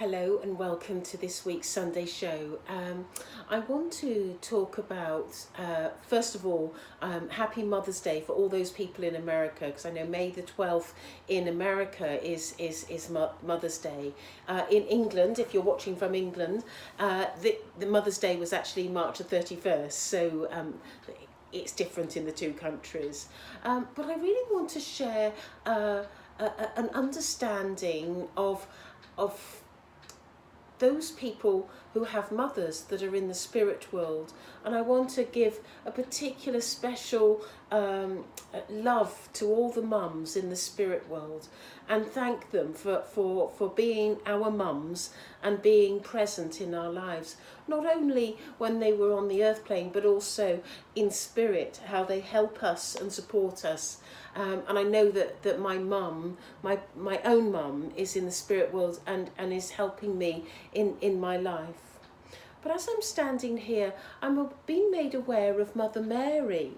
Hello and welcome to this week's Sunday show. I want to talk about, first of all, Happy Mother's Day for all those people in America, because I know May the 12th in America is Mother's Day. In England, if you're watching from England, the Mother's Day was actually March the 31st, so it's different in the two countries. But I really want to share an understanding of those people who have mothers that are in the spirit world, and I want to give a particular special love to all the mums in the spirit world and thank them for being our mums and being present in our lives, not only when they were on the earth plane but also in spirit, how they help us and support us. And I know that my mum, my own mum, is in the spirit world and is helping me in my life. But as I'm standing here, I'm being made aware of Mother Mary,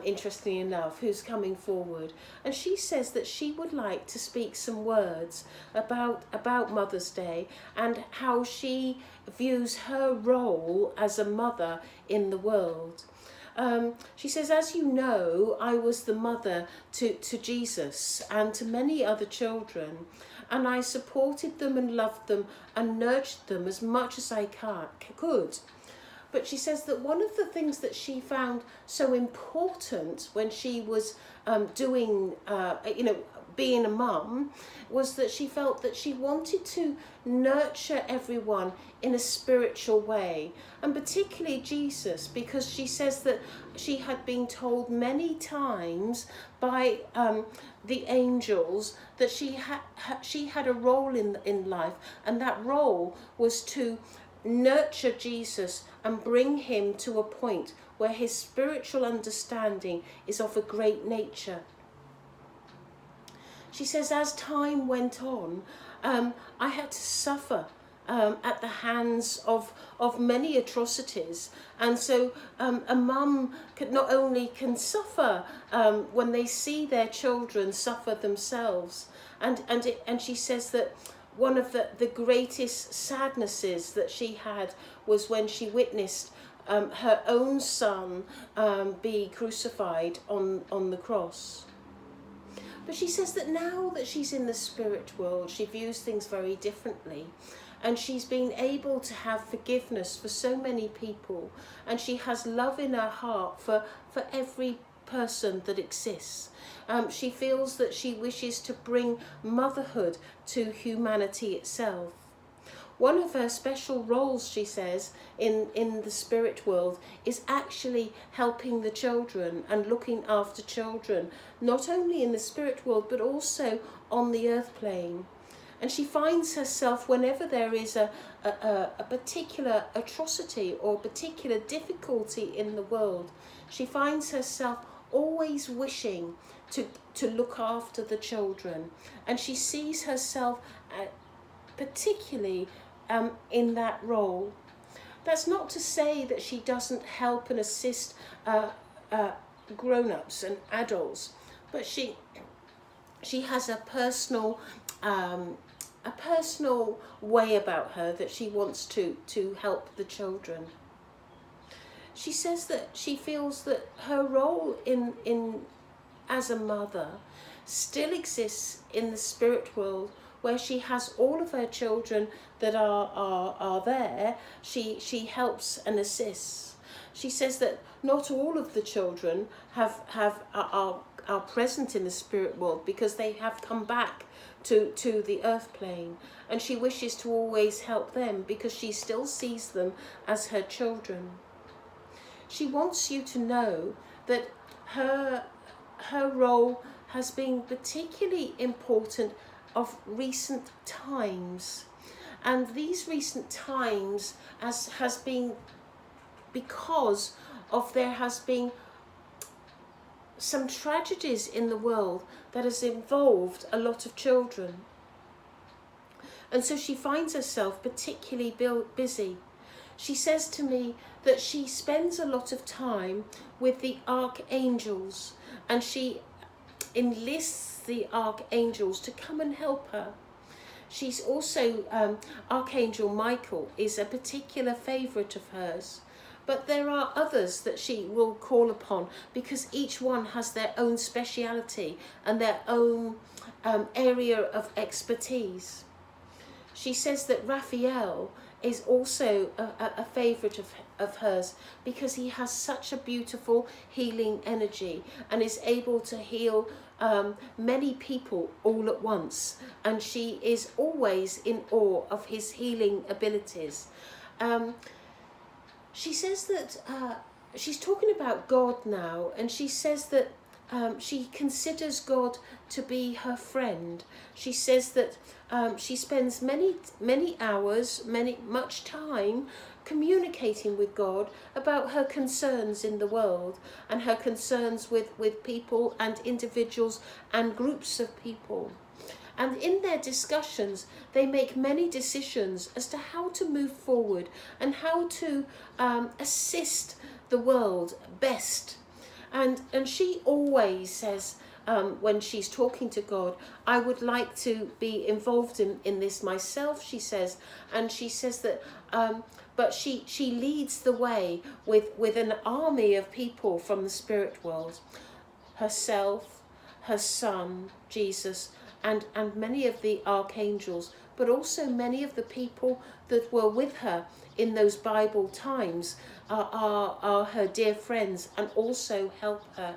interestingly enough, who's coming forward. And she says that she would like to speak some words about Mother's Day and how she views her role as a mother in the world. She says, as you know, I was the mother to Jesus and to many other children, and I supported them and loved them and nurtured them as much as I could. But she says that one of the things that she found so important when she was being a mum, was that she felt that she wanted to nurture everyone in a spiritual way, and particularly Jesus, because she says that she had been told many times by the angels that she had a role in life, and that role was to nurture Jesus and bring him to a point where his spiritual understanding is of a great nature. She says, as time went on, I had to suffer at the hands of many atrocities. And so a mum not only can suffer when they see their children suffer themselves. And she says that one of the greatest sadnesses that she had was when she witnessed her own son be crucified on the cross. But she says that now that she's in the spirit world, she views things very differently. And she's been able to have forgiveness for so many people. And she has love in her heart for every person that exists. She feels that she wishes to bring motherhood to humanity itself. One of her special roles, she says, in the spirit world is actually helping the children and looking after children, not only in the spirit world but also on the earth plane. And she finds herself, whenever there is a particular atrocity or particular difficulty in the world, she finds herself always wishing to look after the children. And she sees herself particularly in that role. That's not to say that she doesn't help and assist grown-ups and adults, but she has a personal way about her that she wants to help the children. She says that she feels that her role in as a mother still exists in the spirit world, where she has all of her children that are there. She helps and assists. She says that not all of the children are present in the spirit world because they have come back to the earth plane, and she wishes to always help them because she still sees them as her children. She wants you to know that her role has been particularly important of recent times, and these recent times has been because of there has been some tragedies in the world that has involved a lot of children, and so she finds herself particularly busy. She says to me that she spends a lot of time with the archangels, and she enlists the archangels to come and help her. she's also, Archangel Michael is a particular favourite of hers. But there are others that she will call upon, because each one has their own speciality and their own area of expertise. She says that Raphael is also a favourite of hers, because he has such a beautiful healing energy and is able to heal many people all at once. And she is always in awe of his healing abilities. She says that she's talking about God now, and she says that she considers God to be her friend. She says that she spends many hours, much time communicating with God about her concerns in the world, and her concerns with people and individuals and groups of people. And in their discussions, they make many decisions as to how to move forward and how to assist the world best. And she always says, when she's talking to God, I would like to be involved in this myself, she says. And she says that, but she leads the way with an army of people from the spirit world. Herself, her son, Jesus, and many of the archangels, but also many of the people that were with her in those Bible times are her dear friends and also help her.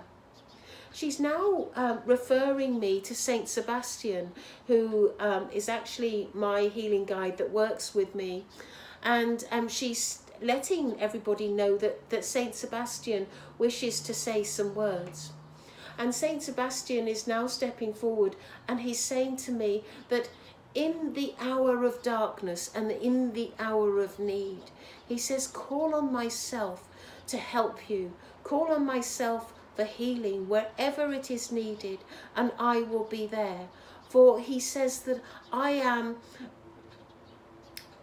She's now referring me to Saint Sebastian, who is actually my healing guide that works with me. And she's letting everybody know that Saint Sebastian wishes to say some words. And Saint Sabastian is now stepping forward, and he's saying to me that in the hour of darkness and in the hour of need, he says, call on myself to help you. Call on myself for healing wherever it is needed, and I will be there. For he says that I am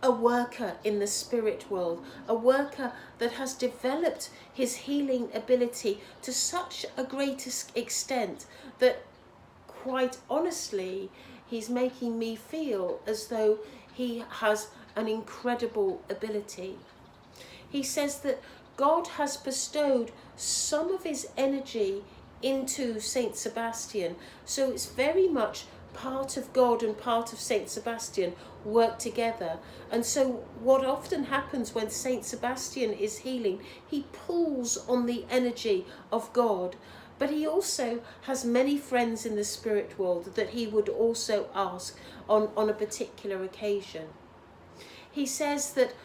a worker in the spirit world, a worker that has developed his healing ability to such a great extent that, quite honestly, he's making me feel as though he has an incredible ability. He says that God has bestowed some of his energy into Saint Sebastian, so it's very much part of God and part of Saint Sebastian work together. And so what often happens when Saint Sebastian is healing, he pulls on the energy of God, but he also has many friends in the spirit world that he would also ask on a particular occasion. He says that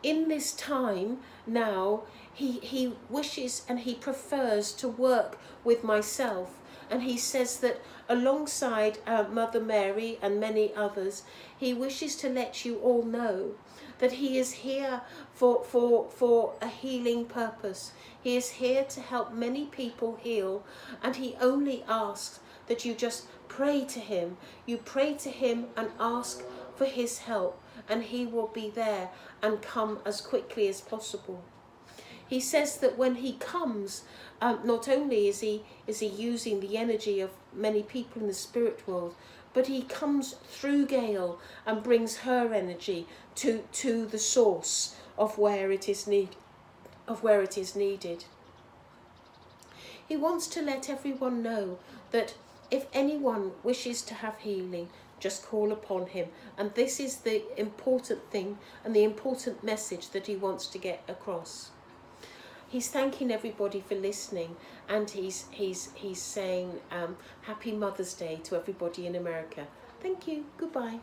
in this time now, he wishes and he prefers to work with myself. And he says that alongside Mother Mary and many others, he wishes to let you all know that he is here for a healing purpose. He is here to help many people heal, and he only asks that you just pray to him. You pray to him and ask for his help, and he will be there and come as quickly as possible. He says that when he comes, not only is he using the energy of many people in the spirit world, but he comes through Gail and brings her energy to the source of where it is needed. He wants to let everyone know that if anyone wishes to have healing, just call upon him. And this is the important thing and the important message that he wants to get across. He's thanking everybody for listening, and he's saying Happy Mother's Day to everybody in America. Thank you. Goodbye.